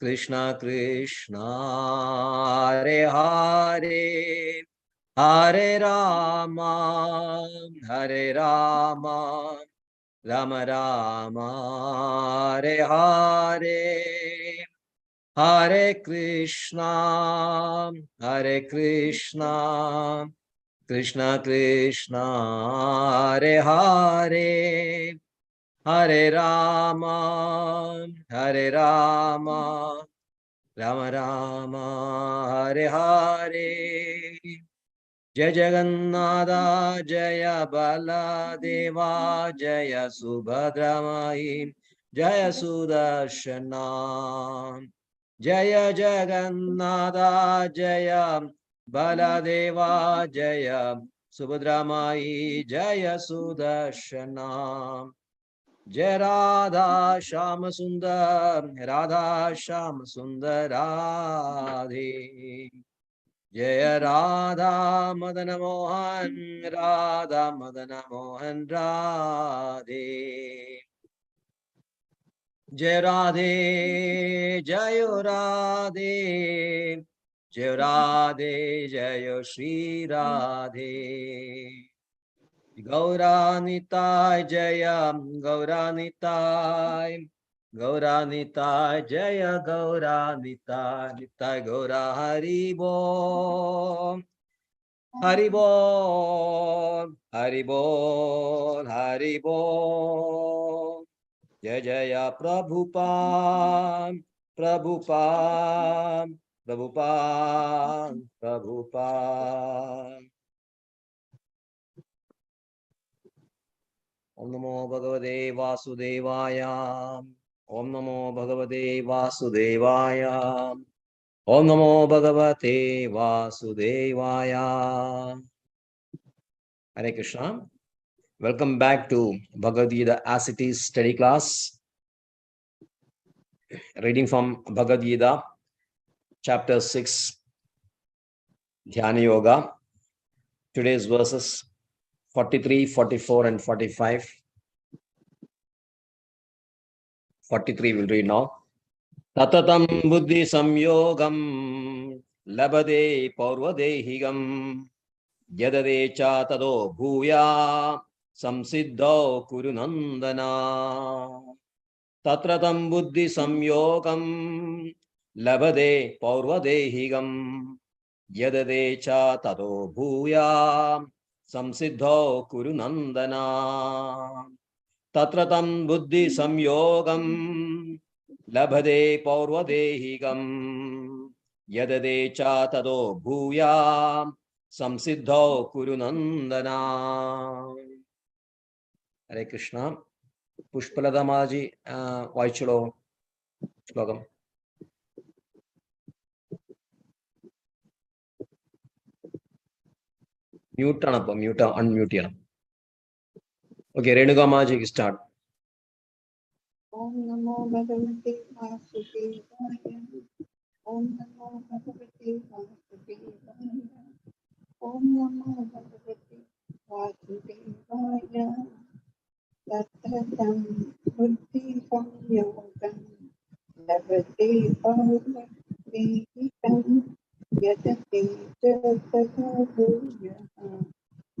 Krishna Krishna Hare Hare Hare Rama Hare Rama Rama Rama Hare Hare Hare Krishna Krishna Krishna Hare Hare Hare Rama Rama Rama Hare Hare Jai Jagannatha Jaya Baladeva Jaya Subhadramai Jaya Sudarshana Jaya Jagannatha Jaya Baladeva Jaya Subhadramai Jaya Sudarshana Jai Radha Shama Sundar Radha Shama Sundar Radhe Jai Radha Madana Mohan Radha Madana Mohan Radhe Jai Radhe Jai Radhe Jai Radhe Jai Shri Radhe Gauranitai Jaya Gauranitai Gauranitai Jaya Gauranitai Nitai Gaura Haribo Haribo Haribo Haribo Jaya Jaya Prabhupada Prabhupada Prabhupada Prabhupada Om Namo Bhagavate Vasudevaya. Om Namo Bhagavate Vasudevaya. Om Namo Bhagavate Vasudevaya. Hare Krishna. Welcome back to Bhagavad Gita as it is study class. Reading from Bhagavad Gita, chapter 6, Dhyana Yoga. Today's verses 43, 44 and 45. 43 we'll read now. Tatatam buddhi samyogam labade paurvadehigam yadade cha tado bhuya samsiddho kurunandana. Tatratam buddhi samyogam labade paurvadehigam yadade cha tado bhuya samsiddho kurunandana. Tatratam buddhi samyogam labhade paurvadehigam yadade cha tado bhuya samsiddho kurunandana. Hare Krishna. Pushpalada Maji Vaichalo Shlokam. Mute anappa, mute, unmute. Okay, Renuga Maji start. Om Namo Bhagavate Vasudevaya. Om Namo Bhagavate Vasudevaya. Om Namo Bhagavate Vasudevaya. Tatham buddhi samyogam labhate paurvadehikam yadate jataka bhuya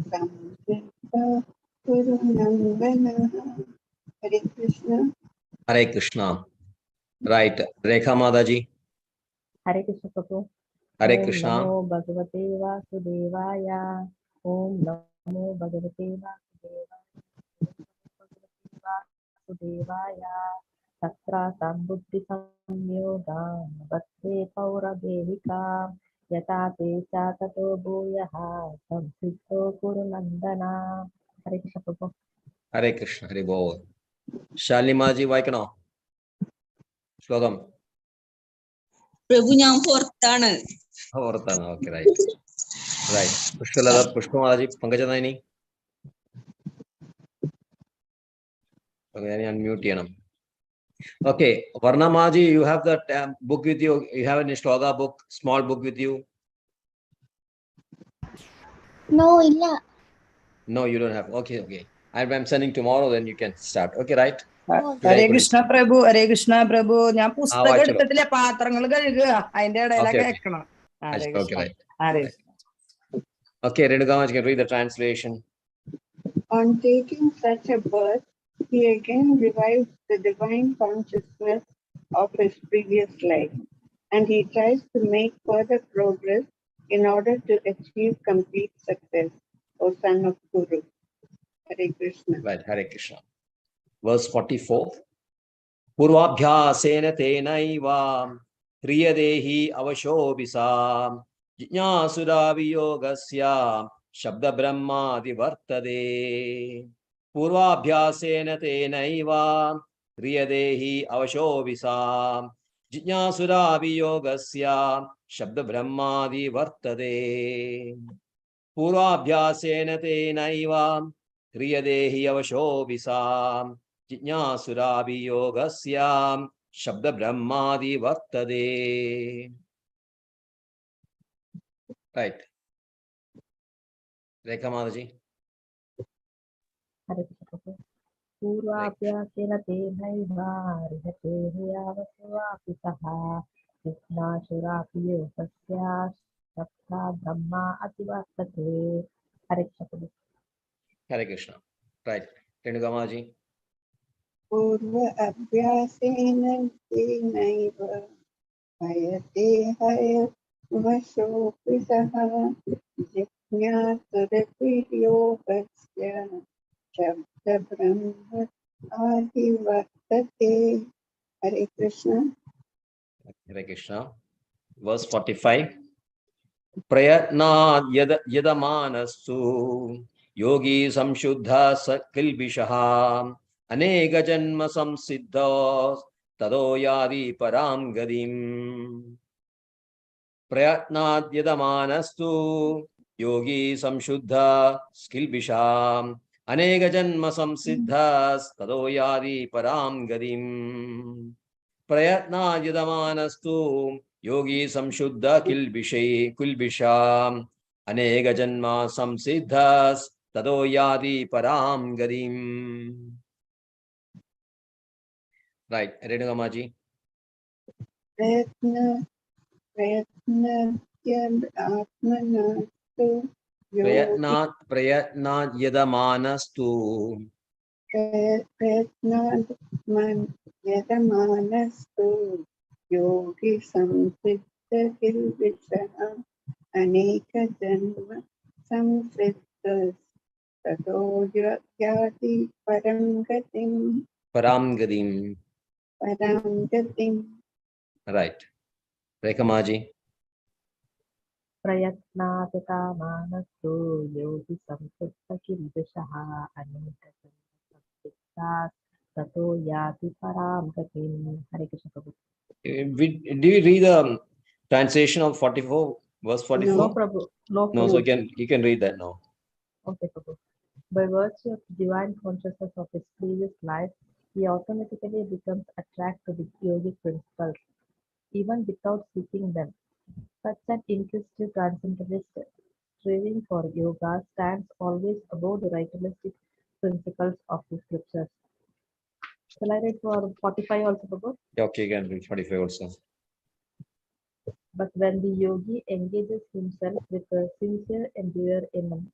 samsiddha kurunandana. Hare Krishna. Hare Krishna. Right. Rekha Madaji. Hare Krishna Prabhu. Hare Krishna. Om Namo Bhagavate Vasudevaya. Om Namo Bhagavate Vasudevaya. Tatra Sambuddhi Samyogam Bhakti Pauradevika Yatate Chatato Bhuyaha Samsiddho Kurunandana. Hare Krishna Prabhu. Hare Krishna. Hare Bol. Shalimaji Vaikano. Shlokam. Prabhu ഞാൻ പുറത്താണ്. പുറത്താണ്. Okay, right. Right. Pushpalada Pushpamadaji Pankajanaini. Okay, unmute cheyanam. Okay, Varnamaji, you have that book with you. You have a Shloka book, small book with you. No, illa. No, you don't have. Okay, okay. I'm sending tomorrow, then you can start. Okay, right? ഹരേ കൃഷ്ണ പ്രഭു, ഹരേ കൃഷ്ണ പ്രഭു. ഞാൻ പുസ്തകം വായിച്ചോളൂ. എടുത്തിട്ടില്ല, പാത്രങ്ങൾ കഴുകുക, അതിന്റെ ഇടയിലൊക്കെ Okay, okay. കേൾക്കണം. ഹരേ Okay, Krishna, right. Hare Right. Okay, Renugamaji can read the translation. On taking such a birth, he again revives the divine consciousness of his previous life, and he tries to make further progress in order to achieve complete success, O son of Guru. Hare Krishna. Right, Hare Krishna. Verse 44. Purvabhyasena tenaiva hriyadehi avashobisa jiñāsuraviyogasya shabda brahmadi vartade. Purvabhyasena tenaiva hriyadehi avashobisa jiñāsuraviyogasya shabda brahmadi vartade. Purvabhyasena tenaiva hriyadehi avashobisa jiñāsuraviyogasya shabda brahmadi vartade. Right. Rekha Mataji. हरे कृष्ण प्रभु पूर्वाभ्यासेन तेनैव रिहते यावसुवापितः कृष्णासुरापि योगस्य सप्ता ब्रह्मा अतिवर्तते. हरे कृष्ण प्रभु. Hare Krishna. Right. Renugamaji. Purva abhyasena tenaiva hayate haya vashopisaha jignāsurapi yogasya shabda brahma adivartate. Hare Krishna. Hare Krishna. Verse 45. Prayatnād yadamanastu yogi samshuddha kilbishah aneka janma samsiddha tado yadi param gadim. Prayatnād yadamanastu yogi samshuddha kilbishah aneka janma samsiddha tado yadi param gadim. Prayatnād yadamanastu yogi samshuddha kulbisham aneka janma samsiddhas tado yadi param gadim. Right, Renugamaji. Prayatnād yadamanastu yogi samsiddha kilvishaha aneka janma samsiddhas tato yadi param gadim. Right. Rekha Mataji. प्रयत्नात् कामानस्तु योगी संसिद्ध किल्बिषः अनेकजन्मसंसिद्धात् ततो याति परां गतिम्. हरे कृष्ण प्रभु. Do you read the translation of 44, verse 44? No Prabhu. No No, Prabhu. so you can read that now. Okay Prabhu. By virtue of divine consciousness of his previous life, he automatically becomes attracted to the yogic principles, even without seeking them. Such an inquisitive transcendentalist striving for yoga stands always above the ritualistic principles of the scriptures. Shall I read for 45 also, Prabhu? Okay, you can read 45 also. But when the yogi engages himself with a sincere endeavor in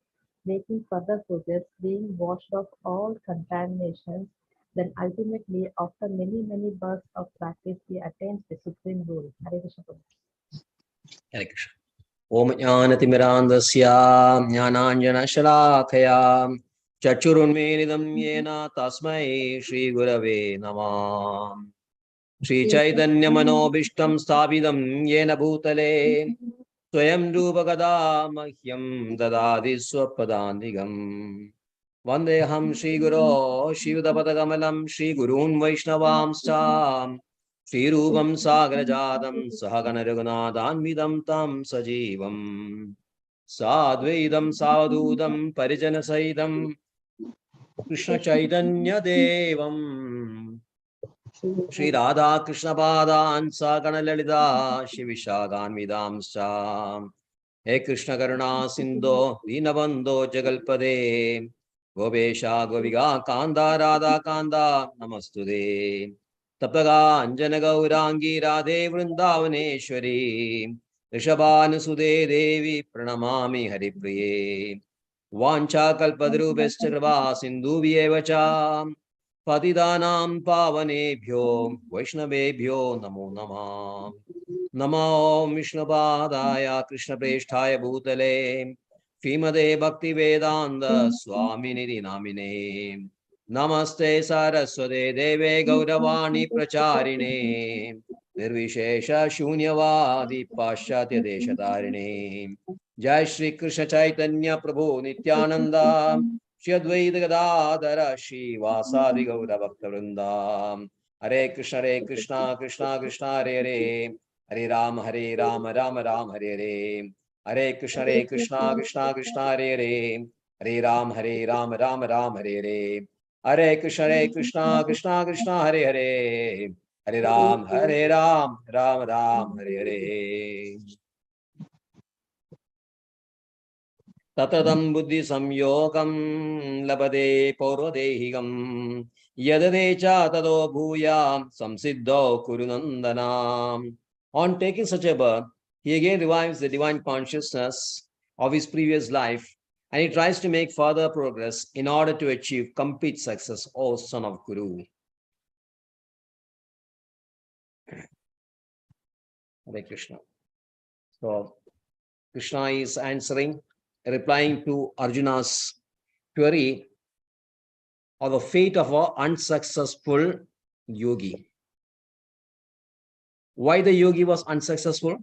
making further progress, being washed off all contaminations, then ultimately, after many, many births of practice, he attains the supreme goal. Hare Krishna Prabhu. Hare Krishna. Om Jnanatimmirandasya Jnananjanashalakaya Chachurunmenidam Yena Tasmai Shri Gurave Namah. Shri Chaitanya Manobishtam Sthavidam Yena Bhutale Swayam Rupa Kada Mahyam Dadadi Swapadandigam Vandeham Shri Guru Shivadapatagamalam Shri Gurun Vaishnavamscha Shri Rupam Sagrajadam Sahagana Raghunathanvidam Tam Sajivam Sadvaidam Savadudam Parijana Saidam Krishna Chaitanya Devam Shri Radha Krishna Padan Sagana Lalita Shivishagan Vidamsa He Krishna Karuna Sindho Dinabandho Jagalpade Gopesha Goviga Kanda Radha Kanda Namastude. Tapaga Anjana Gaurangi Radhe Vrindavaneshwari. Rishabhanusude Devi Pranamami Haripriye. Vancha Kalpadrubescha Sindhu Vyevacha. Patidanam Pavanebhyo Vaishnavebhyo Namo Namah. Namo Vishnupadaya Krishna Presthaya Bhutale Srimade Bhakti Vedanta Swami Nidhi Namine Namaste Saraswate Deve Gauravani Pracharine Nirvishesha Shunyavadi Paschatya Deshatarine Jai Shri Krishna Chaitanya Prabhu Nityananda Shri Advaita Gadadhara Shri Vasadi Gaura Bhakta Vrinda Hare Krishna Krishna Krishna Hare Hare Hare Rama Rama Rama Hare Hare Hare Krishna Krishna Krishna Hare Hare Hare Rama Rama Hare Hare Hare Krishna Krishna Krishna Hare Hare Hare Ram Ram Hare Hare Tatadam Buddhi Samyogam Labade Purvadehigam Yadadecha Tado Bhuya Samsiddho Kurunandanam. On taking such a birth, he again revives the divine consciousness of his previous life and he tries to make further progress in order to achieve complete success, O son of Guru. Hare Krishna. So, Krishna is replying to Arjuna's query of the fate of an unsuccessful yogi. Why the yogi was unsuccessful?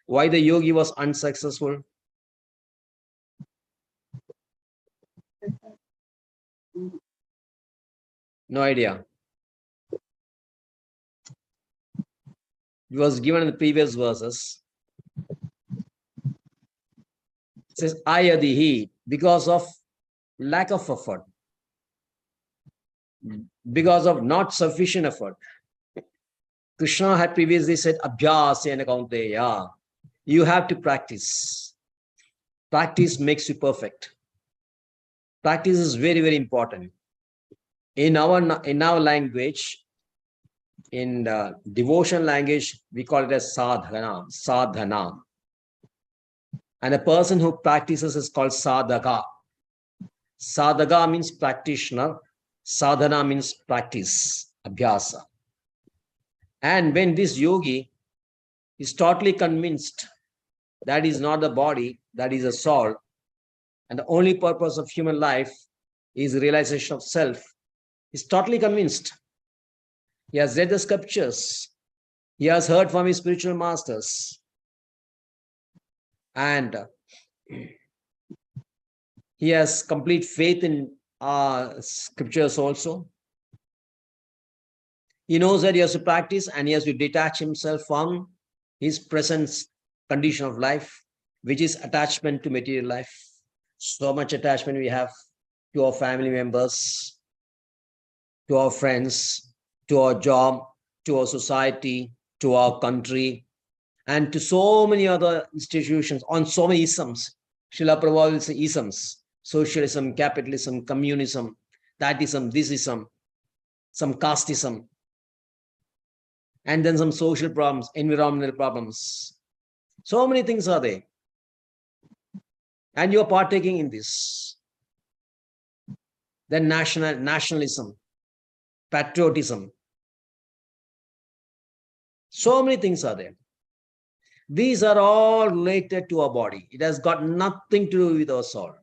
Why the yogi was unsuccessful? No idea. It was given in the previous verses. It says, Ayadihi, because of lack of effort, because of not sufficient effort. Krishna had previously said, Abhyasena Kaunteya. You have to practice. Practice makes you perfect. Practice is very, very important. In our language, in the devotion language, we call it as sadhana. And a person who practices is called sadhaka. Sadhaka means practitioner. Sadhana means practice, abhyasa. And when this yogi is totally convinced that is not the body, that is a soul, and the only purpose of human life is realization of self, he's totally convinced. He has read the scriptures. He has heard from his spiritual masters. And he has complete faith in scriptures also. He knows that he has to practice and he has to detach himself from his present condition of life, which is attachment to material life. So much attachment we have to our family members, to our friends, to our job, to our society, to our country, and to so many other institutions on so many isms. Srila Prabhupada will say isms: socialism, capitalism, communism, thatism, thisism, some casteism, and then some social problems, environmental problems. So many things are there. And you're partaking in this. Then nationalism, patriotism. So many things are there. These are all related to our body. It has got nothing to do with our soul.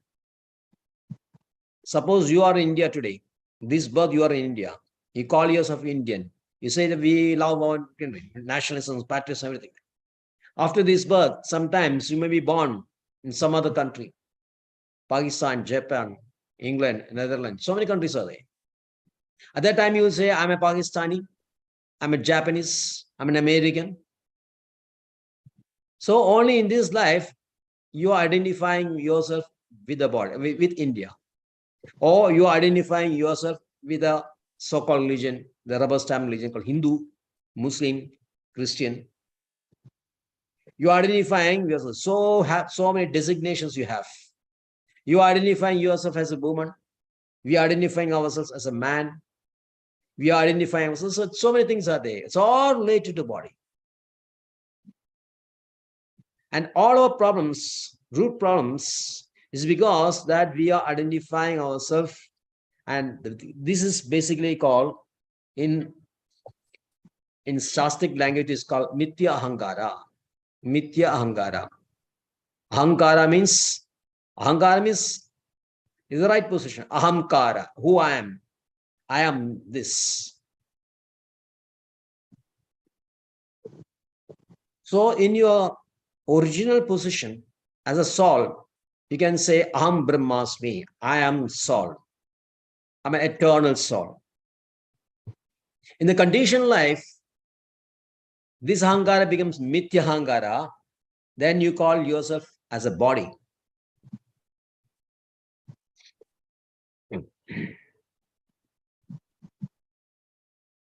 Suppose you are in India today. This birth you are in India. You call yourself Indian. You say that we love our country, nationalism, patriotism, everything. After this birth, sometimes you may be born in some other country. Pakistan, Japan, England, Netherlands. So many countries are there. At that time, you will say, I'm a Pakistani, I'm a Japanese, I'm an American. So only in this life, you are identifying yourself with the body, with India. Or you are identifying yourself with a so-called religion, the rubber stamp religion called Hindu, Muslim, Christian. You are identifying yourself. So many designations you have. You are identifying yourself as a woman. We are identifying ourselves as a man. We are identifying ourselves. So many things are there. It's all related to body. And all our problems, root problems, is because that we are identifying ourselves. And this is basically called, in Shastic language, is called Mithya Ahankara. Mithya Ahankara. Ahankara means is the right position. Ahamkara, who I am. I am this. So in your original position as a soul, you can say Aham Brahmasmi. I am soul. I'm an eternal soul. In the conditioned life, this Ahankara becomes Mithya Ahankara. Then you call yourself as a body.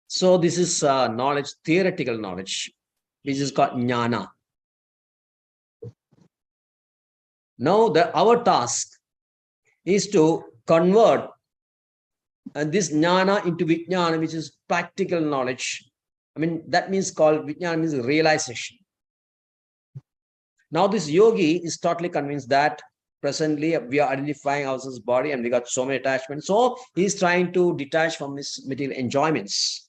So this is knowledge, theoretical knowledge, which is called jnana. Now our task is to convert this jnana into vijnana, which is practical knowledge. I mean, that means called vijnana means realization. Now this yogi is totally convinced that presently we are identifying ourselves body and we got so many attachments. So he's trying to detach from this material enjoyments.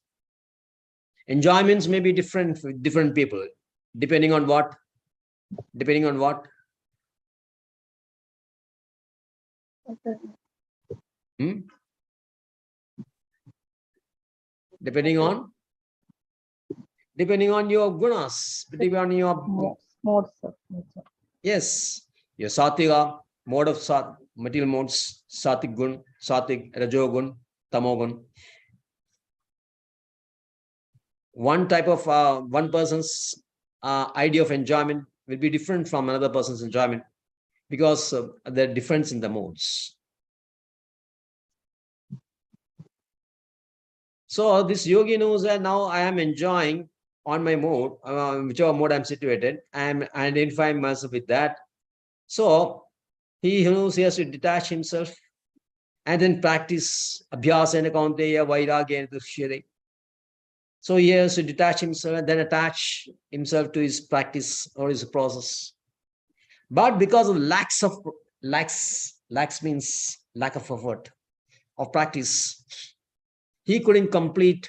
Enjoyments may be different for different people, depending on what? Depending on what? Depending on your gunas, depending on your modes of nature. Yes, your sattviga, mode of material modes, sattvic gun, sattvic, rajogun, tamogun. One type of one person's idea of enjoyment will be different from another person's enjoyment because of the difference in the modes. So this yogi knows that now I am enjoying on my mode, whichever mode I'm situated, I am identifying myself with that. So he knows he has to detach himself and then practice abhyasena kaunteya vairagena dushyate. So he has to detach himself and then attach himself to his practice or his process. But because of lacks means lack of effort of practice, he couldn't complete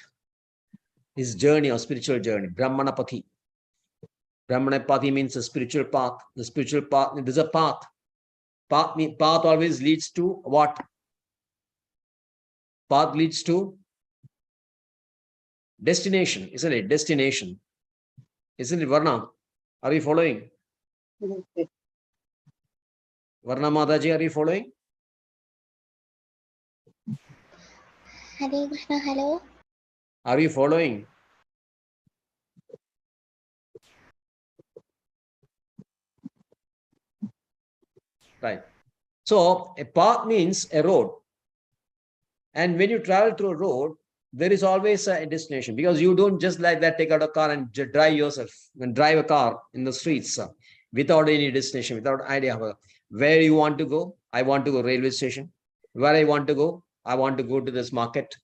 his journey or spiritual journey, Brahmanapati. Brahmanapati means a spiritual path. The spiritual path, there's a path. Path always leads to what? Path leads to destination, isn't it? Destination. Isn't it, Varna? Are you following? Varna Mataji, are you following? Hare Krishna, hello. Are you following? Right. So a path means a road. And when you travel through a road, there is always a destination, because you don't just like that take out a car and drive yourself and drive a car in the streets without any destination, without idea of where you want to go. I want to go railway station. Where I want to go? I want to go to this market.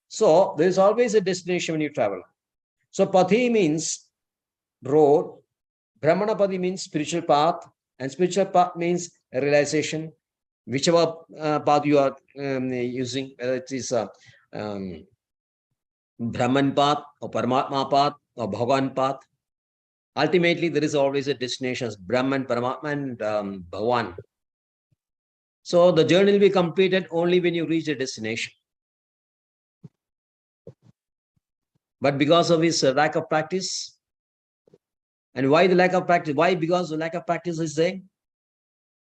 So there is always a destination when you travel. So Pathi means road, Brahmanapati means spiritual path, and spiritual path means realization, whichever path you are using, whether it is Brahman path or Paramatma path or Bhagavan path. Ultimately, there is always a destination as Brahman, Paramatma, and Bhagavan. So the journey will be completed only when you reach a destination. But because of his lack of practice, and why the lack of practice? Why? Because the lack of practice is there.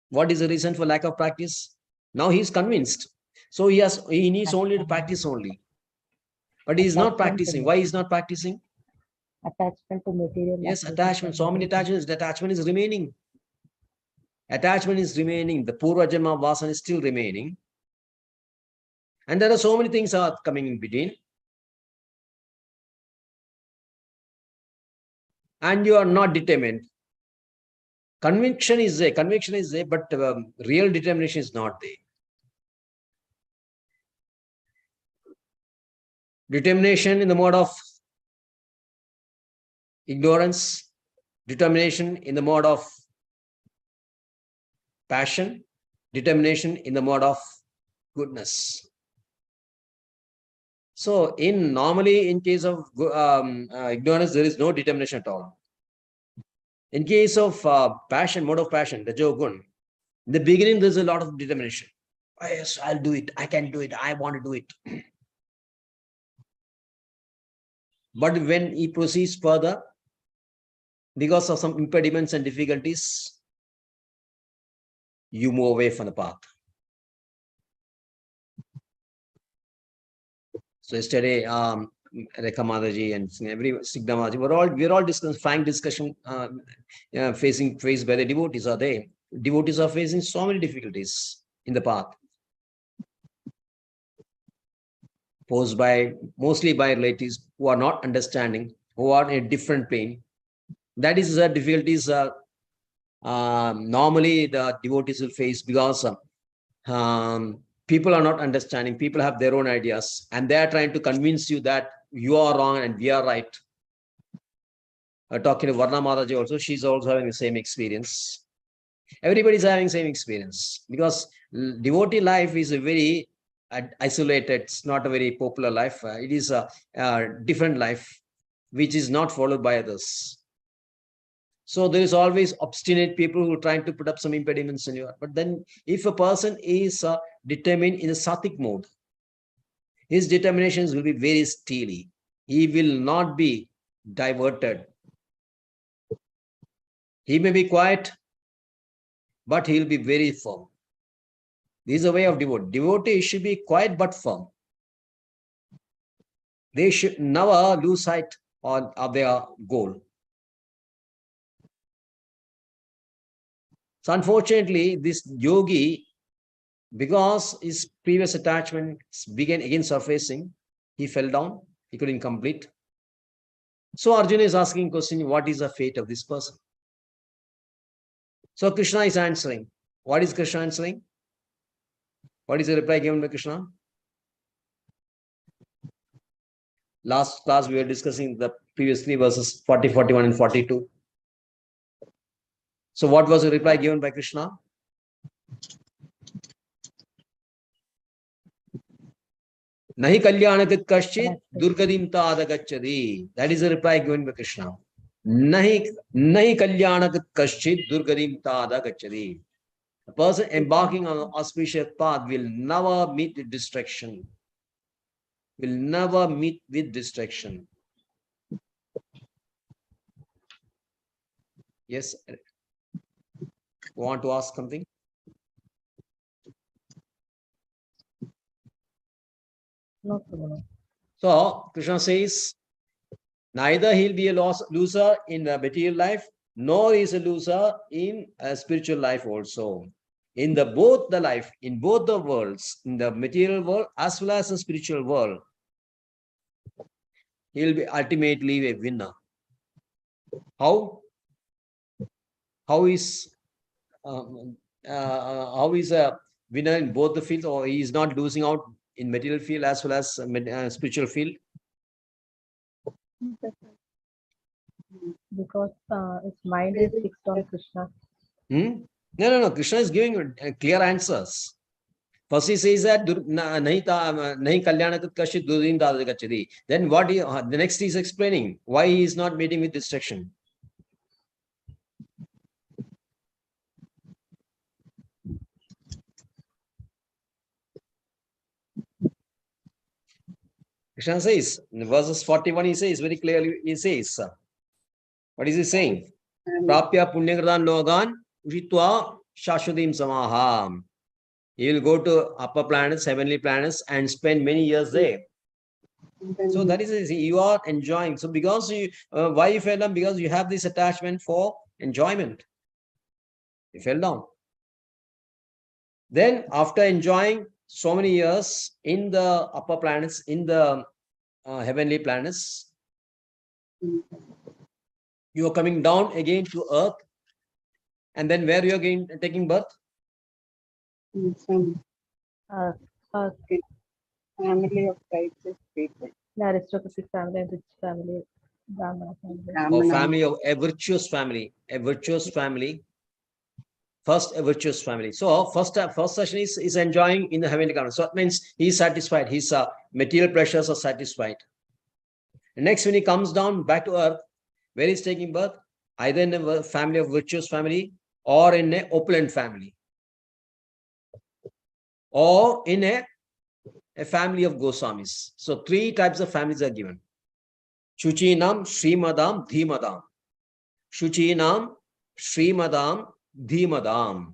What is the reason for lack of practice? Now he is convinced. So he needs only to practice only. But he is not practicing. Why he is not practicing? Attachment to material. Yes, attachment. So many attachments. The attachment is remaining. Attachment is remaining. The Purva Janma Vasana is still remaining. And there are so many things are coming in between. And you are not determined. Conviction is there, but real determination is not there. Determination in the mode of ignorance, determination in the mode of passion, determination in the mode of goodness. So normally in case of ignorance, there is no determination at all. In case of passion, mode of passion, the Rajogun, in the beginning, there's a lot of determination. Oh, yes, I'll do it. I can do it. I want to do it. But when he proceeds further, because of some impediments and difficulties, you move away from the path. So yesterday, Rekha Mataji and every Signa Mataji, we're all discussing, frank discussion, faced by the devotees are there. Devotees are facing so many difficulties in the path, posed mostly by relatives who are not understanding, who are in a different plane. That is the difficulties normally the devotees will face, because people are not understanding. People have their own ideas, and they are trying to convince you that you are wrong and we are right. Talking to Varna Maharaja also, she's also having the same experience. Everybody's having the same experience, because devotee life is a very isolated. It's not a very popular life. It is a different life, which is not followed by others. So there is always obstinate people who are trying to put up some impediments in your. But then if a person is determined in a sattvic mode, his determinations will be very steely. He will not be diverted. He may be quiet, but he will be very firm. This is a way of devotee. Devotees should be quiet but firm. They should never lose sight of their goal. So unfortunately, this yogi, because his previous attachments began again surfacing, he fell down, he couldn't complete. So Arjuna is asking question, what is the fate of this person? So Krishna is answering. What is Krishna answering? What is the reply given by Krishna? Last class we were discussing the previous 3 verses 40, 41 and 42. So what was the reply given by Krishna? Nahi kalyanakit kaschit durgadim tadagachadi. That is the reply given by Krishna. Nahi kalyanakit kaschit durgadim tadagachadi. A person embarking on an auspicious path will never meet with distraction. Will never meet with distraction. Yes. Want to ask something? No, Prabhu. So Krishna says, neither he'll be a loser in the material life, nor is a loser in a spiritual life also. In both the worlds, in the material world as well as the spiritual world, he'll be ultimately a winner. How? How is a winner in both the fields, or he is not losing out in material field as well as spiritual field? Because his mind is fixed on Krishna. No. Krishna is giving clear answers. First he says that nahi kalyanakit kaschit durgadim tadagachadi. Then what the next he is explaining why he is not meeting with distraction. Krishna says in verses 41, he says very clearly, he says, what is he saying? Prapya punyagradan logan ujitva shashwatim samaham. He will go to upper planets, heavenly planets, and spend many years there. So that is, you are enjoying. So because you, why you fell down? Because you have this attachment for enjoyment. You fell down. Then after enjoying so many years in the upper planets, in the heavenly planets, you are coming down again to earth And then where you are taking birth? In some Uh, family of righteous people. the aristocratic family, rich family, Brahmana family. Or family of a virtuous family. A virtuous family. First, a virtuous family. So first session is enjoying in the heavenly kingdom. So it means he is satisfied. His material pleasures are satisfied. And next, when he comes down back to earth, where he's taking birth, either in a family of virtuous family or in a opulent family, or in a family of Goswamis. So three types of families are given. Shuchinam, Srimadam, Dhimadam. Shuchinam, Srimadam, Dhimadam.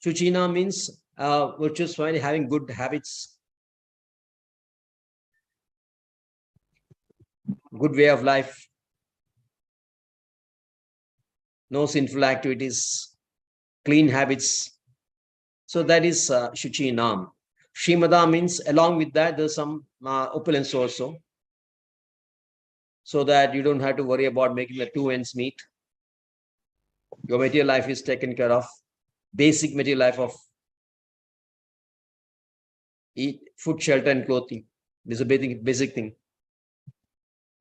Shuchinam means virtuous family having good habits, good way of life, no sinful activities, clean habits. So that is Shuchinam. Srimadam means along with that there's some opulence also, so that you don't have to worry about making the two ends meet. Your material life is taken care of. Basic material life of eat, food, shelter, and clothing. This is a basic thing.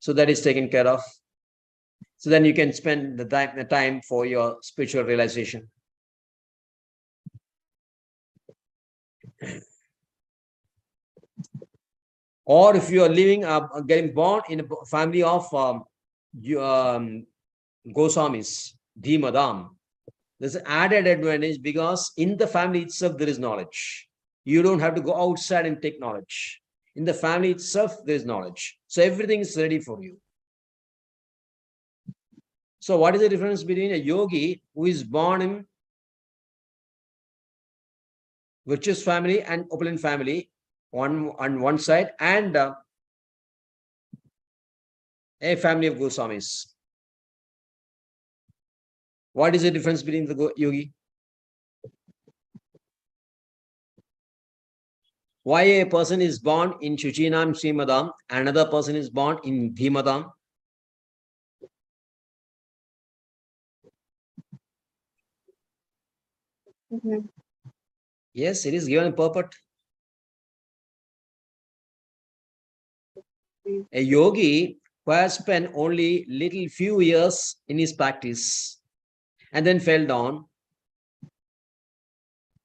So that is taken care of. So then you can spend the time for your spiritual realization. Or if you are living, getting born in a family of Goswamis, Dhimadam, there's an added advantage because in the family itself there is knowledge. You don't have to go outside and take knowledge. In the family itself, there is knowledge. So everything is ready for you. So what is the difference between a yogi who is born in virtuous family and opulent family on one side, and a family of Goswamis? What is the difference between the yogi? Why a person is born in Shuchinam Srimadam, another person is born in Dhimadam? Yes, it is given a purport. A yogi who has spent only little few years in his practice and then fell down,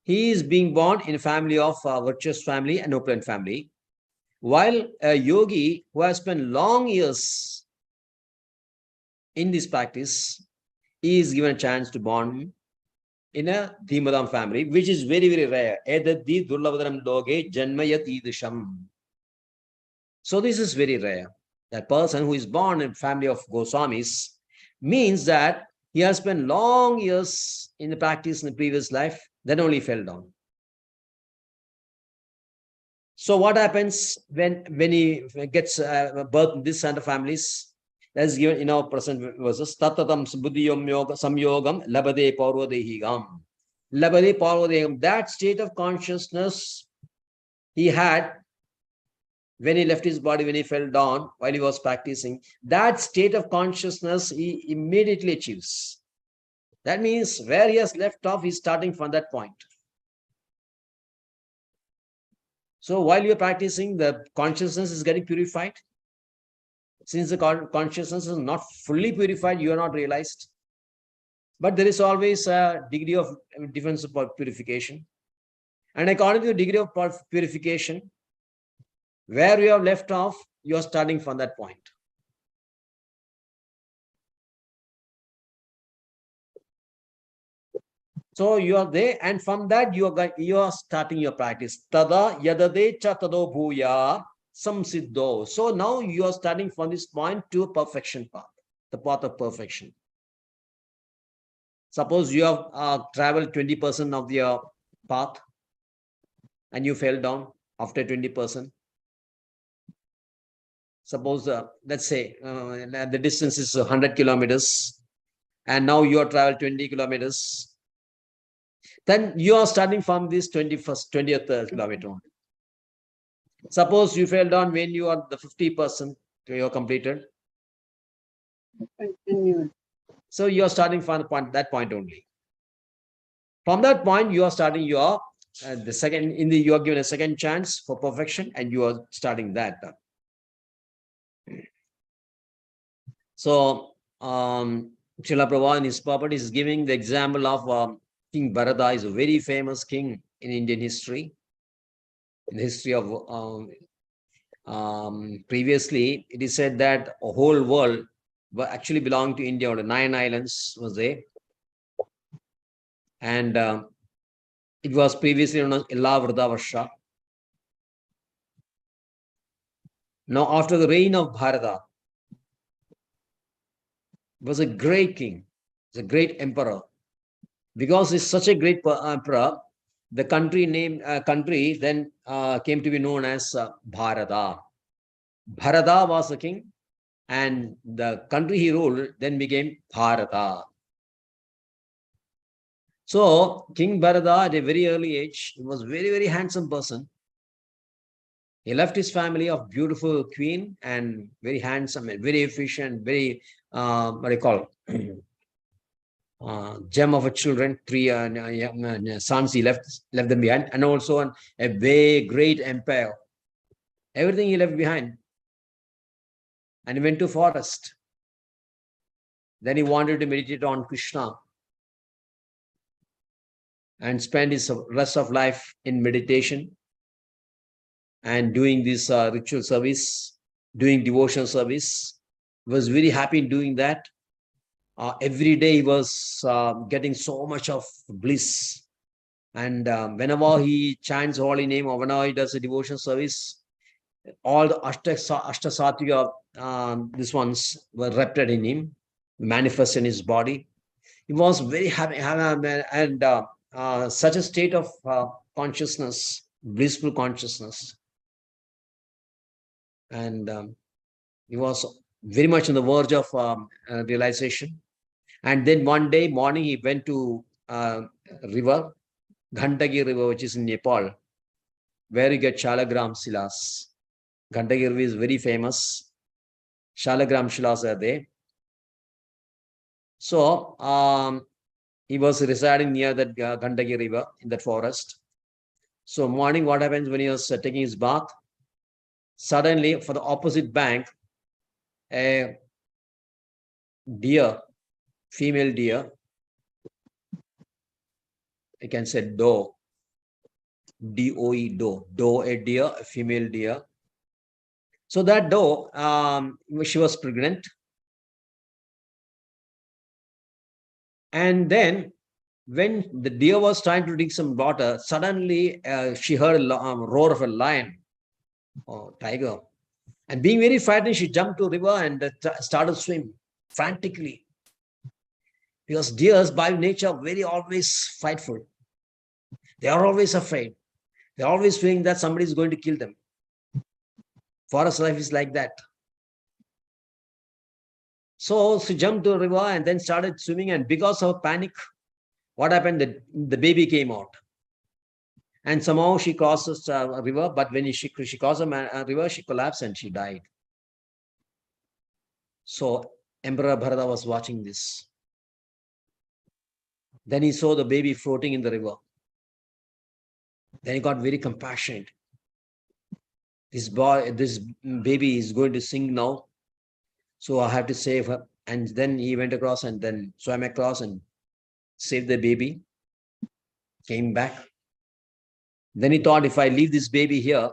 he is being born in a family of virtuous family and opulent family, while a yogi who has spent long years in this practice is given a chance to born in a Dhimadam family, which is very, very rare. Edaddi durlavadaram loge janmayati disham. So this is very rare. That person who is born in a family of Goswamis means that he has spent long years in the practice in the previous life, then only fell down. So what happens when he gets birth in this kind of families? That is given in our present verses. Tattatam buddhiyam samyogam labade parvadehigam. Labade parvadehigam. That state of consciousness he had when he left his body, when he fell down while he was practicing, that state of consciousness he immediately achieves. That means where he has left off, he's starting from that point. So while you're practicing, the consciousness is getting purified. Since the consciousness is not fully purified, you are not realized. But there is always a degree of difference of purification. And according to the degree of purification, where you have left off, you are starting from that point. So you are there, and from that you are starting your practice. Tada yadade cha tado bhuya samsiddho. So now you are starting from this point to perfection path, the path of perfection. Suppose you have traveled 20% of your path and you fell down after 20%. Suppose, let's say the distance is 100 kilometers and now you have traveled 20 kilometers. Then you are starting from this 20th kilometer. Suppose you fell down when you are the 50% you are completed. So you are starting from that point only. From that point, you are starting your the second you are given a second chance for perfection, and you are starting that. So Srila Prabhupada in his property is giving the example of King Bharata, is a very famous king in Indian history. In the history of previously, it is said that a whole world actually belonged to India, or the 9 islands was there. And it was previously known as Ilavrita Varsha. Now, after the reign of Bharata, was a great king, was a great emperor. Because he's such a great emperor, the country then came to be known as Bharata. Bharata was the king, and the country he ruled then became Bharata. So King Bharata, at a very early age, he was very, very handsome person. He left his family of beautiful queen and very handsome and very efficient, very what do you call gem of a children. 3 sons he left them behind, and also a very great empire. Everything he left behind, and he went to forest. Then he wanted to meditate on Krishna and spend his rest of life in meditation and doing this ritual service, doing devotional service. He was very happy in doing that. Every day he was getting so much of bliss. And whenever he chants holy name, or whenever he does a devotional service, all the Ashtasattvika, these ones were repeated in him, manifest in his body. He was very happy, and such a state of consciousness, blissful consciousness. And he was very much on the verge of realization. And then one day morning, he went to river, Ghandaki river, which is in Nepal, where you get Shalagram Silas. Ghandaki river is very famous. Shalagram Shilas are there. So he was residing near that Ghandaki river in that forest. So morning, what happens when he was taking his bath? Suddenly, for the opposite bank, a deer, female deer, I can say doe, D-O-E, doe, a deer, a female deer. So that doe, she was pregnant. And then when the deer was trying to drink some water, suddenly she heard a roar of a lion or tiger. And being very frightened, she jumped to the river and started swimming frantically. Because deers by nature are very always frightful. They are always afraid. They're always feeling that somebody is going to kill them. Forest life is like that. So she jumped to the river and then started swimming. And because of panic, what happened? The baby came out. And somehow she crosses a river. But when she crossed a river, she collapsed and she died. So Emperor Bharata was watching this. Then he saw the baby floating in the river. Then he got very compassionate. This baby is going to sink now. So I have to save her. And then he went across and then swam across and saved the baby. Came back. Then he thought, if I leave this baby here,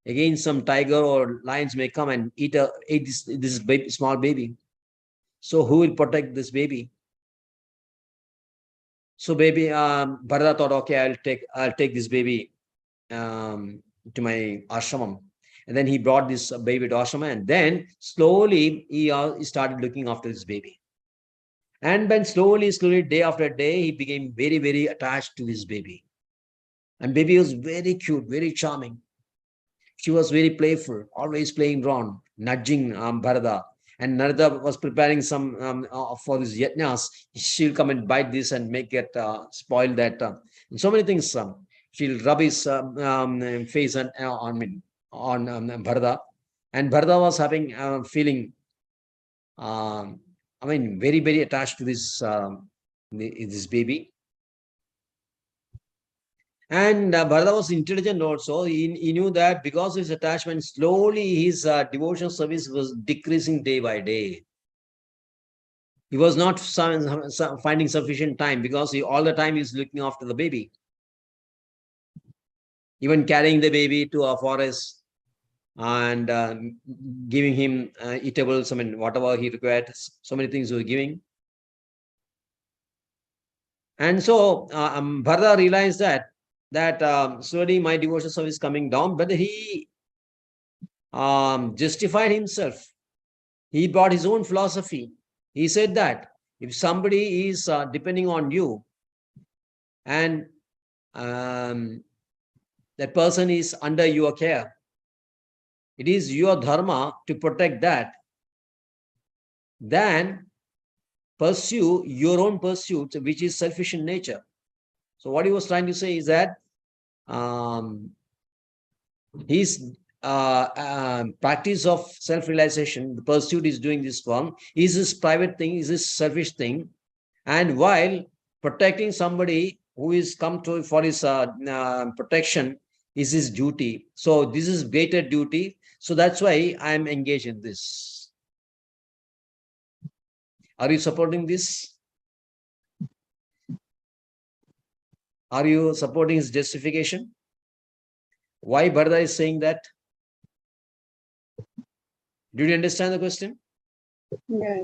again some tiger or lions may come and eat this baby, small baby. So who will protect this baby? So Bharata thought, okay, I'll take this baby to my ashramam. And then he brought this baby to ashramam, and then slowly he started looking after this baby. And then slowly, day after day, he became very, very attached to his baby. And baby was very cute, very charming. She was very playful, always playing around, nudging Bharata. And Narada was preparing some for his yajnas. She'll come and bite this and make it spoil that. And so many things. She'll rub his face on Bharata. And Bharata was having feeling. very, very attached to this baby. And Bharata was intelligent also. He knew that because of his attachment, slowly his devotional service was decreasing day by day. He was not finding sufficient time because all the time he's looking after the baby. Even carrying the baby to a forest and giving him eatables, whatever he required, so many things he was giving. And so Bharata realized that slowly my devotional service is coming down, but he justified himself. He brought his own philosophy. He said that if somebody is depending on you and that person is under your care, it is your dharma to protect that. Then pursue your own pursuit, which is selfish in nature. So what he was trying to say is that his practice of self-realization, the pursuit is doing this one, is his private thing, is his selfish thing. And while protecting somebody who is come to for his protection is his duty. So this is greater duty. So that's why I am engaged in this. Are you supporting this? Are you supporting his justification? Why Bharata is saying that? Did you understand the question? Yeah.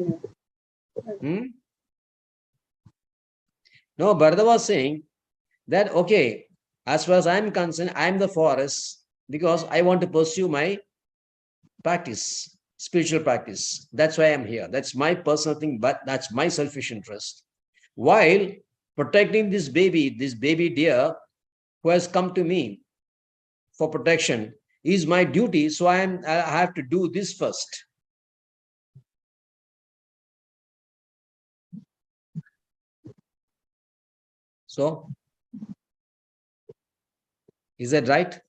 No, Bharata was saying that, okay, as far as I'm concerned, I'm the forest because I want to pursue my practice, spiritual practice. That's why I'm here. That's my personal thing, but that's my selfish interest. While protecting this baby deer who has come to me for protection is my duty. So I have to do this first. So, is that right?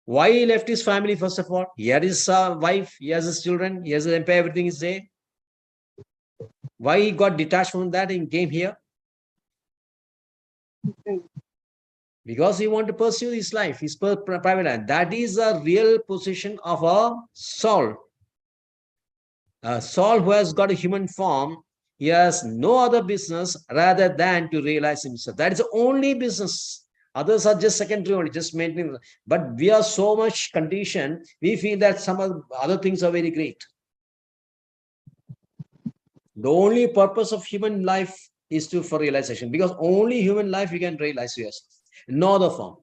Why he left his family, first of all? He had his wife, he has his children, he has his empire, everything is there. Why he got detached from that and came here? Because he wanted to pursue his life, his private life. That is a real position of a soul. A soul who has got a human form, he has no other business rather than to realize himself. That is the only business. Others are just secondary only, just maintaining. But we are so much conditioned, we feel that some other things are very great. The only purpose of human life is for realization, because only human life you can realize yourself, no other form.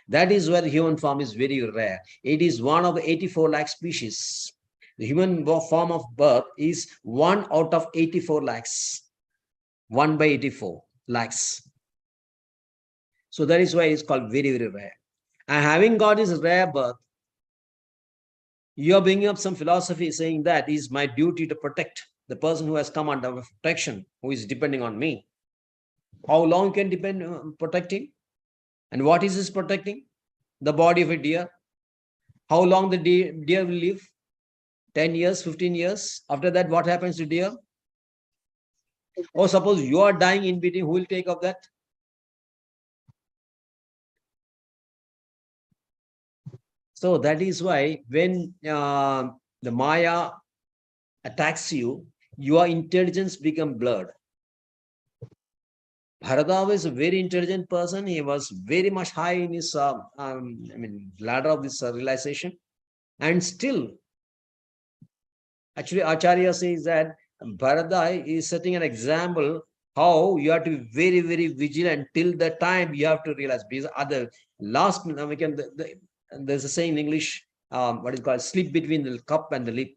That is where the human form is very rare. It is one of the 84 lakh species. The human form of birth is 1 out of 84 lakhs. 1 by 84 lakhs. So that is why it's called very, very rare. And having got this rare birth, you are bringing up some philosophy saying that it is my duty to protect the person who has come under protection, who is depending on me. How long can depend protecting? And what is this protecting? The body of a deer. How long the deer will live? 10 years, 15 years. After that, what happens to deer? Or suppose you are dying in between, who will take up that? So that is why when the Maya attacks you, your intelligence becomes blurred. Bharata was a very intelligent person. He was very much high in his ladder of this realization. And still, actually, Acharya says that Bharata is setting an example how you have to be very, very vigilant till the time you have to realize. Because other last, there's a saying in English, what is called slip between the cup and the lip.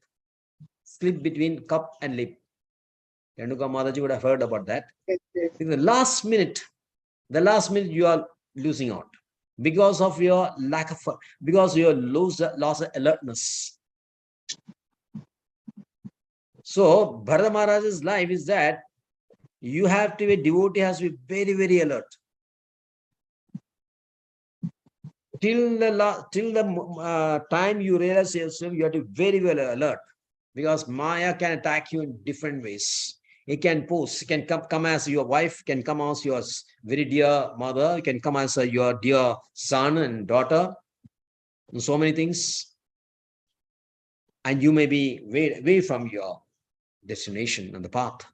Slip between cup and lip. Renuka Mataji would have heard about that. In the last minute you are losing out because of your lack of, because you lost alertness. So Bharata Maharaj's life is that you have to be, a devotee has to be very, very alert. Till the time you realize yourself, you have to be very well alert. Because Maya can attack you in different ways. It can pose, it can come as your wife, can come as your very dear mother, it can come as your dear son and daughter, and so many things. And you may be way from your destination and the path.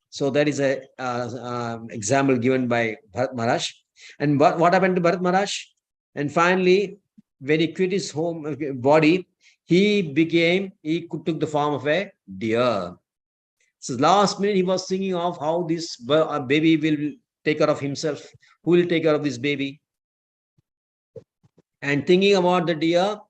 So that is a example given by Bharat Maharaj. And what happened to Bharat Maharaj? And finally, when he quit his home body, he took the form of a deer. So last minute he was thinking of how this baby will take care of himself. Who will take care of this baby? And thinking about the deer,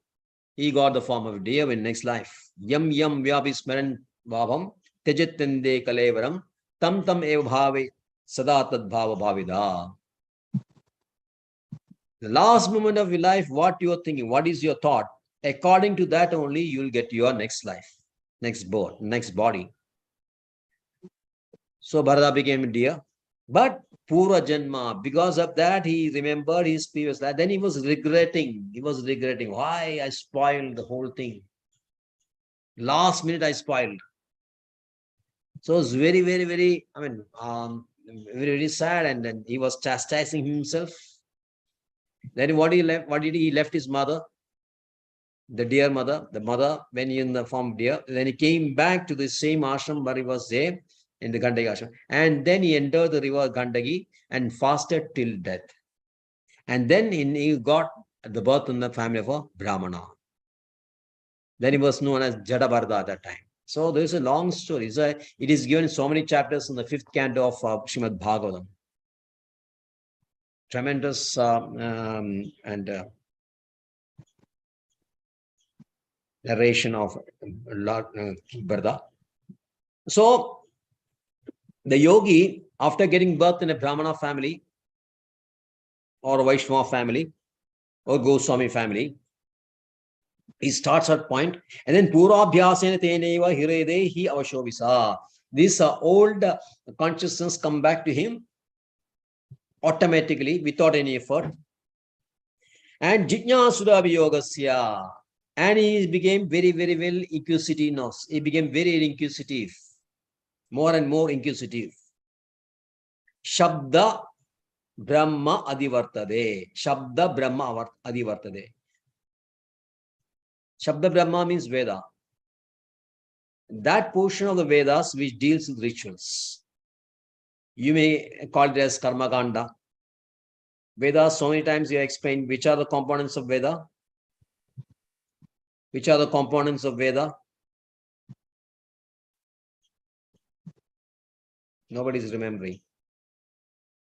he got the form of a deer in next life. Yam yam vyabhismaran bhavam tejatende kalevaram tam tam eva bhave sada tad bhava bhavida. The last moment of your life, what you are thinking, what is your thought? According to that only, you will get your next life, next body. So Bharata became a deer. But Pura Janma, because of that, he remembered his previous life. Then he was regretting. Why I spoiled the whole thing. Last minute I spoiled. So it's very, very, very, very, very sad. And then he was chastising himself. Then what did he left his mother? The dear mother, when he in the form of deer. Then he came back to the same ashram where he was there in the Gandagi ashram. And then he entered the river Gandagi and fasted till death. And then he got the birth in the family of a Brahmana. Then he was known as Jadabarda at that time. So there is a long story. It is given in so many chapters in the 5th canto of Srimad Bhagavatam. Tremendous narration of Lord Barda. So the yogi, after getting birth in a Brahmana family or a Vaishnava family or Goswami family, he starts at point, and then Purabhyasena teneva hiredehi avashovisa. This old consciousness come back to him automatically without any effort. And Jijnasura Yogasya. And he became very, very well inquisitive. He became very inquisitive, more and more inquisitive. Shabda Brahma Adivartade. Shabda Brahma Adivartade. Shabda Brahma means Veda. That portion of the Vedas which deals with rituals. You may call it as Karma Kanda. Vedas, so many times you explain which are the components of Veda. Which are the components of Veda? Nobody is remembering.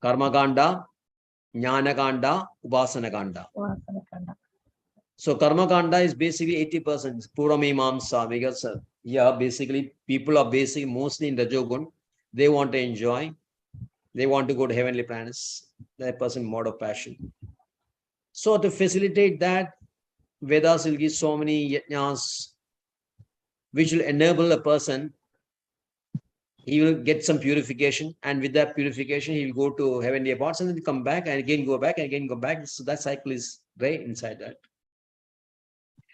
Karma Kanda, Jnana Kanda, Upasana Kanda. So Karma Kanda is basically 80%. Puramimamsa, because basically people are mostly in Rajogun. They want to enjoy. They want to go to heavenly planets. That person mode of passion. So to facilitate that, Vedas will give so many yajnas which will enable a person. He will get some purification, and with that purification, he will go to heavenly parts and then come back and again go back and again go back. So that cycle is right inside that.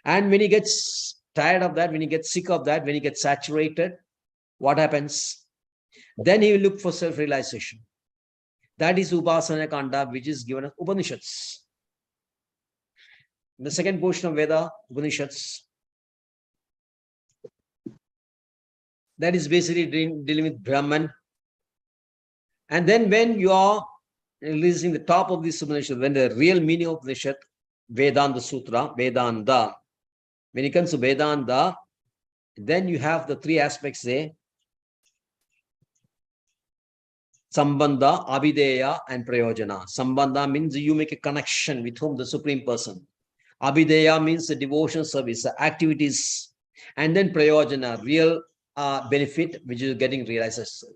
And when he gets tired of that, when he gets sick of that, when he gets saturated, what happens? Then he will look for self-realization. That is Upasana Kanda, which is given as Upanishads. The second portion of Veda, Upanishads, that is basically dealing with Brahman. And then when you are releasing the top of this Upanishad, when the real meaning of Upanishad, Vedanta Sutra, Vedanta, when it comes to Vedanta, then you have the three aspects there. Sambandha, Abhideya, and Prayojana. Sambandha means you make a connection with whom? The Supreme Person. Abhideya means the devotion service, the activities. And then Prayojana, real benefit, which is getting realization,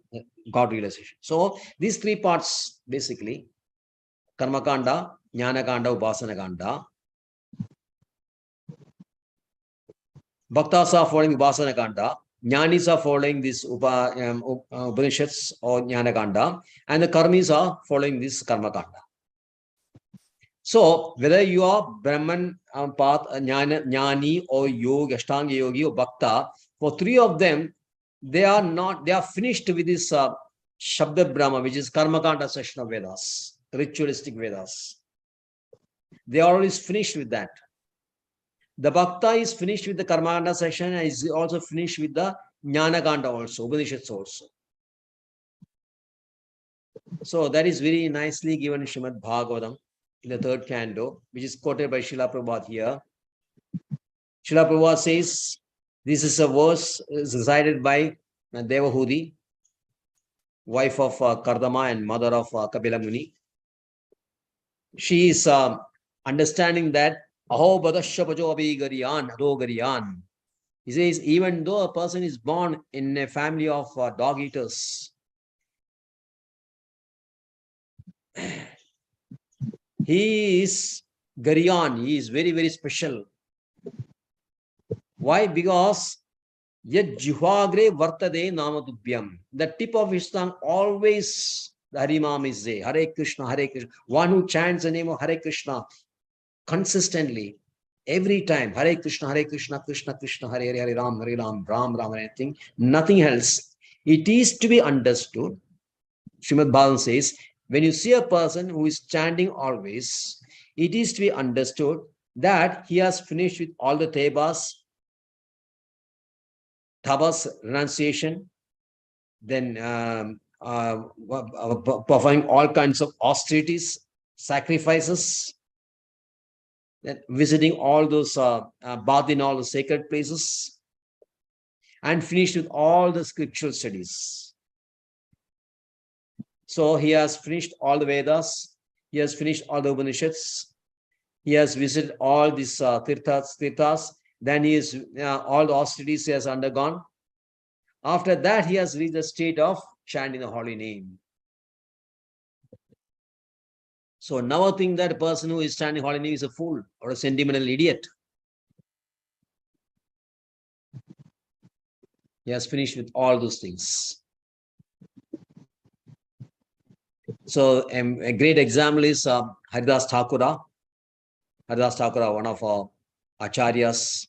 God realization. So these three parts, basically, Karma Kanda, Jnana Kanda, Upasana Kanda. Bhaktas are following Upasana Kanda. Jnanis are following this Upanishads or Jnana Kanda. And the Karmis are following this Karma Kanda. So whether you are Brahman path, Jnani or Yogi, Ashtanga Yogi or Bhakta, for three of them, they are finished with this Shabda Brahma, which is Karmakanda section of Vedas, ritualistic Vedas. They are always finished with that. The Bhakta is finished with the Karmakanda section and is also finished with the Jnanakanda also, Upanishads also. So that is very nicely given in Srimad Bhagavatam in the third canto, which is quoted by Srila Prabhupada here. Srila Prabhupada says, this is a verse recited by Devahudi, wife of Kardama and mother of Kapila Muni. She is understanding that Aho Badasya Pajo Abhigariyan, Adogariyan. He says, even though a person is born in a family of dog eaters, he is Gariyan, he is very, very special. Why? Because Yad Jihvagre Vartade Namatubhyam. The tip of his tongue always the Harimam is there. Hare Krishna, Hare Krishna. One who chants the name of Hare Krishna consistently, every time, Hare Krishna, Krishna Krishna, Hare Hare, Hare Ram, Ram Ram, anything, nothing else. It is to be understood. Srimad Bhagavatam says, when you see a person who is chanting always, it is to be understood that he has finished with all the tebas, tabas, renunciation, then performing all kinds of austerities, sacrifices, then visiting all those bath in all the sacred places, and finished with all the scriptural studies. So he has finished all the Vedas, he has finished all the Upanishads, he has visited all these tirthas, then he is all the austerities he has undergone. After that, he has reached the state of chanting the holy name. So never think that a person who is chanting holy name is a fool or a sentimental idiot. He has finished with all those things. So a great example is Haridas Thakura. Haridas Thakura, one of our acharyas,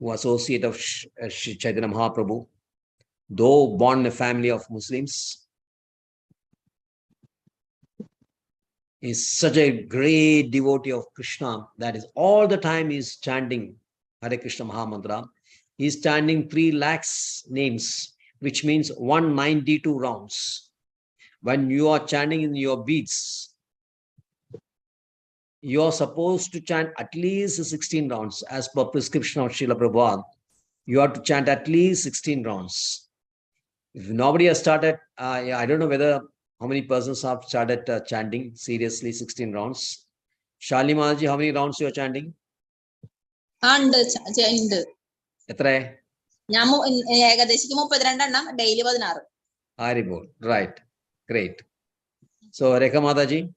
who associate of Shri Chaitanya Mahaprabhu, though born in a family of Muslims, is such a great devotee of Krishna that is all the time he is chanting Hare Krishna Mahamantra. He is chanting 3 lakhs names, which means 192 rounds. When you are chanting in your beats, you are supposed to chant at least 16 rounds as per prescription of Srila Prabhupada. You have to chant at least 16 rounds. If nobody has started, I don't know whether how many persons have started chanting seriously 16 rounds. Shalini Mataji, how many rounds you are chanting? Etre? Haribol, right. Great. So, Rekha Mataji?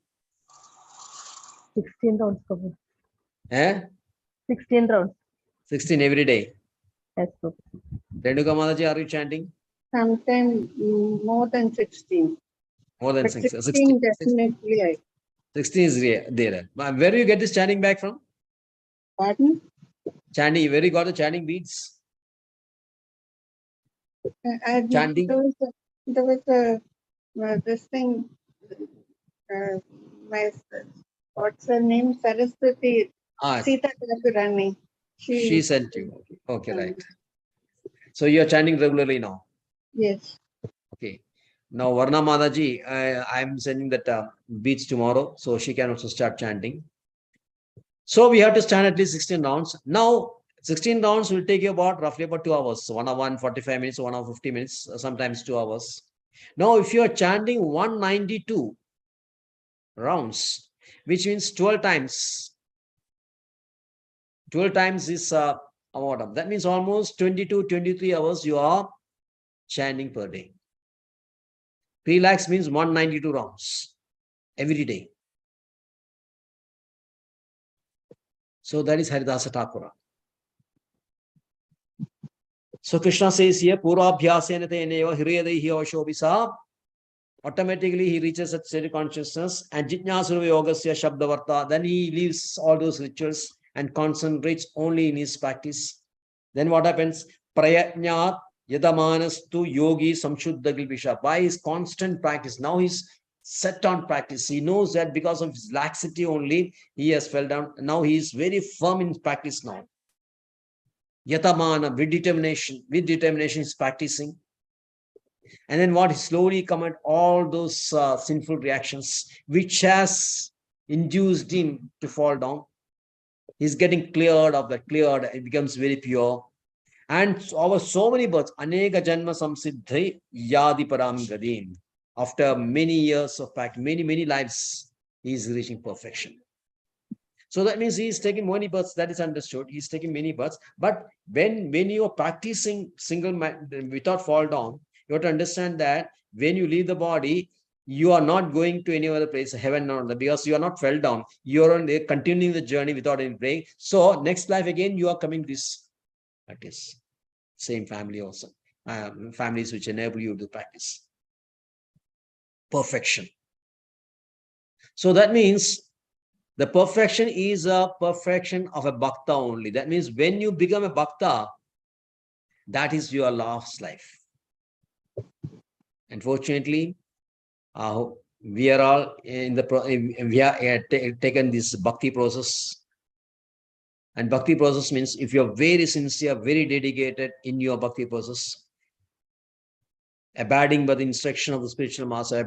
16 rounds, Prabhu. 16 rounds. 16 every day. Yes, Prabhu. Renuka Mataji, are you chanting? Sometimes more than 16. More than But 16. 16 definitely. 16 is there. Where do you get this chanting back from? Pardon? Chanting, where you got the chanting beads? Chanting? There was this thing, what's her name? Saraswati, Sita Thakurani. She sent you. Okay, right. So you are chanting regularly now? Yes. Okay. Now, Varna Mataji, I'm sending that beads tomorrow, so she can also start chanting. So we have to stand at least 16 rounds. Now, 16 rounds will take you roughly about 2 hours. So 1 hour 45 minutes, 1 hour 50 minutes, sometimes 2 hours. Now, if you are chanting 192 rounds, which means 12 times. 12 times is that means almost 22, 23 hours you are chanting per day. 3 lakhs means 192 rounds every day. So that is Haridasa Thakura. So Krishna says here, Purabhyasena teneva hiryadaihi avashobisa automatically he reaches a state of consciousness, and Jijnasura Yogasya Shabdavarta, then he leaves all those rituals and concentrates only in his practice. Then what happens? Prayatnyat Yadamanastu Yogi Samshuddha Gilvisha. By his constant practice, now he's set on practice. He knows that because of his laxity only, he has fell down. Now he is very firm in practice now. Yatamana, with determination is practicing. And then what slowly come at all those sinful reactions, which has induced him to fall down. He's getting cleared of that, it becomes very pure. And over so many births, Aneka Janma Samsiddhi Yadi Param Gadim. After many years of practice, many lives, he is reaching perfection. So that means he is taking many births. That is understood. He's taking many births. But when you are practicing single without fall down, you have to understand that when you leave the body, you are not going to any other place, heaven or not, because you are not fell down. You are only continuing the journey without any break. So next life again, you are coming this practice. Same family also. Families which enable you to practice. Perfection. So that means the perfection is a perfection of a bhakta only. That means when you become a bhakta, that is your last life. Unfortunately, we are all in the we have taken this bhakti process. And bhakti process means if you are very sincere, very dedicated in your bhakti process, abiding by the instruction of the spiritual master,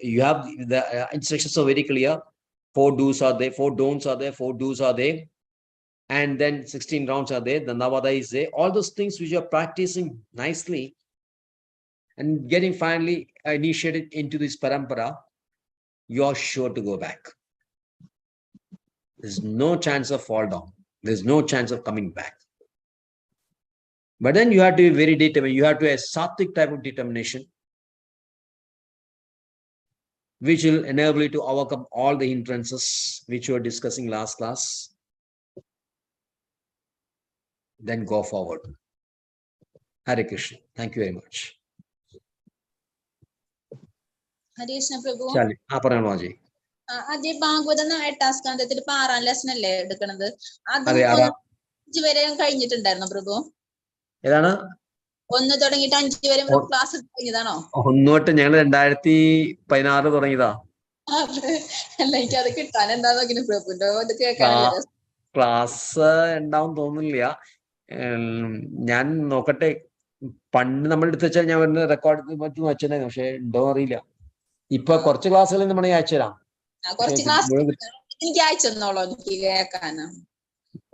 you have the instructions are very clear. 4 do's are there, 4 don'ts are there, 4 do's are there. And then 16 rounds are there, the Navada is there. All those things which you are practicing nicely and getting finally initiated into this parampara, you are sure to go back. There's no chance of fall down. There's no chance of coming back. But then you have to be very determined. You have to have a sattvic type of determination, which will enable you to overcome all the hindrances which you were discussing last class. Then go forward. Hare Krishna. Thank you very much. Hare Krishna Prabhu. Chali. Aparamaji. അതേ Bhagavatam 8ാം സ്കന്ധത്തിൽ 6ാം lesson അല്ലേ എടുക്കണത്? അതും അതെ, 5 വരെ കഴിഞ്ഞിട്ടുണ്ടായിരുന്നു പ്രഭു? ഏതാണ്? 1 തുടങ്ങിയിട്ട് 5 വരെ class കഴിഞ്ഞതാണോ? 1 തൊട്ട് ഞങ്ങൾ 2016 തുടങ്ങിയതാ. അല്ല, എനിക്ക് അത് കിട്ടാൻ എന്താ നോക്കിന് പ്രഭുന്റെ ഇത് കേൾക്കാനല്ലേ ക്ലാസ് ഉണ്ടാവും തോന്നുന്നില്ല. ഞാൻ നോക്കട്ടെ. പണ്ട് നമ്മൾ എടുത്ത് വെച്ചാൽ ഞാൻ വരുന്ന റെക്കോർഡ് പറ്റുന്ന വെച്ചിട്ടുണ്ടായിരുന്നു. പക്ഷെ ഉണ്ടോ അറിയില്ല. ഇപ്പൊ കുറച്ച് ക്ലാസ്സുകൾ നമ്മൾ അയച്ചു തരാം. കുറച്ച് ക്ലാസ് എനിക്ക് അയച്ചു തന്നോളൂ, എനിക്ക് കേൾക്കാനാ.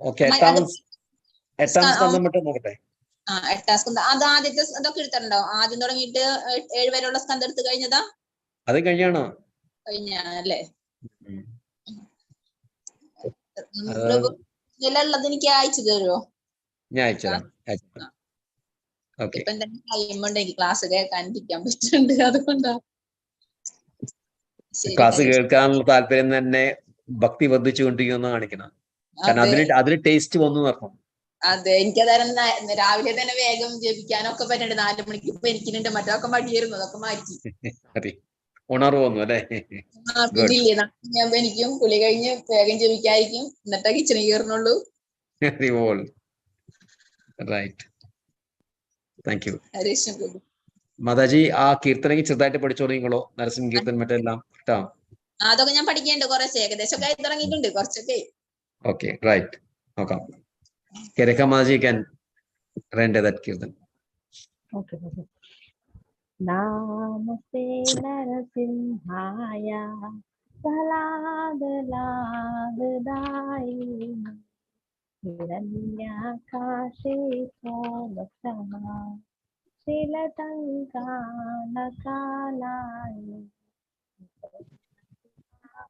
ഓക്കെ, 8ാം സ്കന്ധം മറ്റും നോക്കട്ടെ. 8ാം സ്കന്ധം അത് ആദ്യത്തെ അതൊക്കെ എടുത്തിട്ടുണ്ടോ? ആദ്യം തുടങ്ങിയിട്ട് 7 വരെയുള്ള സ്കന്ധം എടുത്ത് കഴിഞ്ഞതാ? അത് കഴിഞ്ഞാണോ? കഴിഞ്ഞാണല്ലേ. ഇതിലുള്ളത് എനിക്ക് അയച്ചു തരുമോ? ഞാൻ അയച്ചുതരാം. ഇപ്പൊ എന്തെങ്കിലും കഴിയുമ്പോണ്ട് എനിക്ക് ക്ലാസ് കേൾക്കാനിരിക്കാൻ പറ്റുന്നുണ്ട്, അതുകൊണ്ടാ. ക്ലാസ് കേൾക്കാനുള്ള താല്പര്യം തന്നെ ഭക്തി വർദ്ധിച്ചുകൊണ്ടിരിക്കുന്ന കാണിക്കണം. കാരണം അതിന് ടേസ്റ്റ് വന്നു നടക്കും. അതെ, എനിക്കതാരം രാവിലെ തന്നെ വേഗം ജപിക്കാനൊക്കെ പറ്റുന്നുണ്ട്. 4 മണിക്ക് ഇപ്പൊ എനിക്കുണ്ട്. മറ്റൊക്കെ മടിയായിരുന്നു, അതൊക്കെ മാറ്റി. ഉണർവ് വന്നു അല്ലേ? ഞാൻ എനിക്കും കുളി കഴിഞ്ഞ് വേഗം ജപിക്കായിരിക്കും, എന്നിട്ടാ കിച്ചണിൽ കയറുന്നുള്ളൂ. റൈറ്റ്. Thank you. ഹരീഷ് മാതാജി, ആ കീർത്തനെങ്കിൽ ചെറുതായിട്ട് പഠിച്ചു തുടങ്ങിക്കോളൂ. നരസിംഹ കീർത്തൻ മറ്റെല്ലാം കേട്ടോ. അതൊക്കെ ഞാൻ പഠിക്കുന്നുണ്ട്. കുറച്ച് ഏകദേശം ആയി തുടങ്ങിയിട്ടുണ്ട്, കുറച്ചൊക്കെ. Okay, right. നോക്കാം. Kereka Maji can render that kirtan. Okay. Namaste Narasimhaya Saladadai Hiranyakashe Samastama Shilatankanakalayi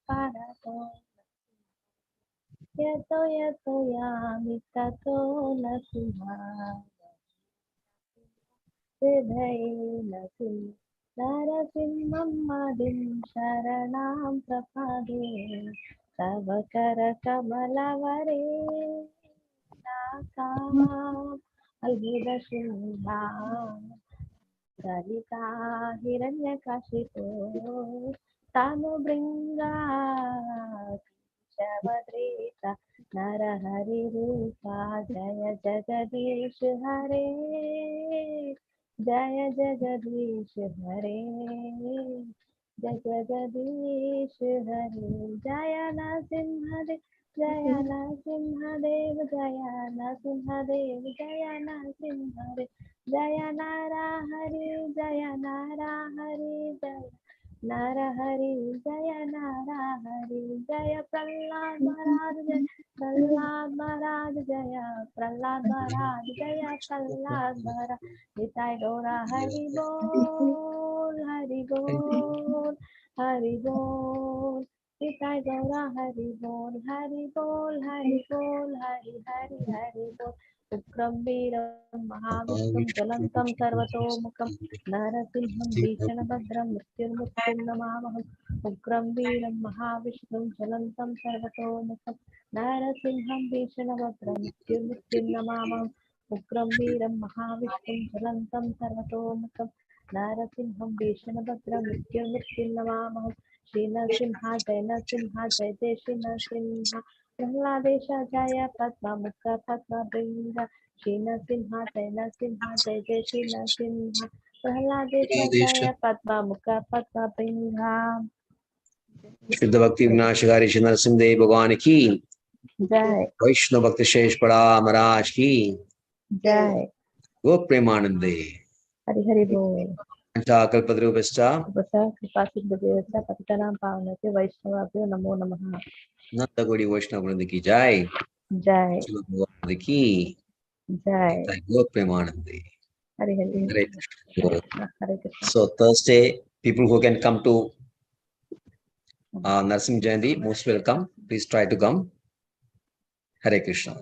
Parato Yato yami tato nasiha Siddhainasim Narasimhammadim Sharanam Prapade Savakara Kamalavare Nakam Albudha Shindha Dalita Hiranyakashipo Tanubringa Shavadrita Narahari Rupa Jaya Jagadish Hare Jaya Jagadish Hare Jagadish Hare Jaya Nasimhadev Jaya Nasimhadev Jaya Nasimhadev Jaya Nasimhadev Jaya Nara Hari Jaya Nara Hari Jaya Nara Hari Jaya Nara Hari Jaya Prahlad Maharaj Jaya Prahlad Maharaj Jaya Prahlad Maharaj Jaya Prahlad Maharaj Nitai Gaura Hari Bol Hari Bol Hari Bol Nitai Gaura Hari Bol Hari Bol Hari Bol Hari Hari Hari Bol Ukram Veeram Mahavishtam Jalantam Sarvatomukam Narasimham Bhishanabhadram Mrityurmrityurnamamaham Ukram Veeram Mahavishtam Jalantam Sarvatomukam Narasimham Bhishanabhadram Mrityurmrityurnamamaham Ukram Veeram Mahavishtam Jalantam Sarvatomukam Narasimham Bhishanabhadram Mrityurmrityurnamamaham Shri Narasimha Jai Narasimha Jai Jai Shri Narasimha Prahladesha Jaya Padma Mukha Padma Bringa Shri Narasimha Jai Narasimha Jai Jai Shri Narasimha Prahladesha Jaya Padma Mukha Padma Bringa Shuddha Bhakti Vinashakari Shri Narasimha Bhagwan ki Jai Vaishnava Bhakti Shesh Pada Maharaj ki Jai Go Premanande Hari Hari Bol Kalpadrupascha Vasa Kripa Siddhavesa Patitanam Pavanate Vaishnavabhyo Namo Namaha Nanda Gaudiya Vaishnava Vrinda ki Jai Jai Srila Bhagwan ki Jai Go Premanande. Hari Hari Hare Krishna Hare Krishna. So Thursday, people who can come to Narasimha Jayanti, most welcome. Please try to come. Hare Krishna.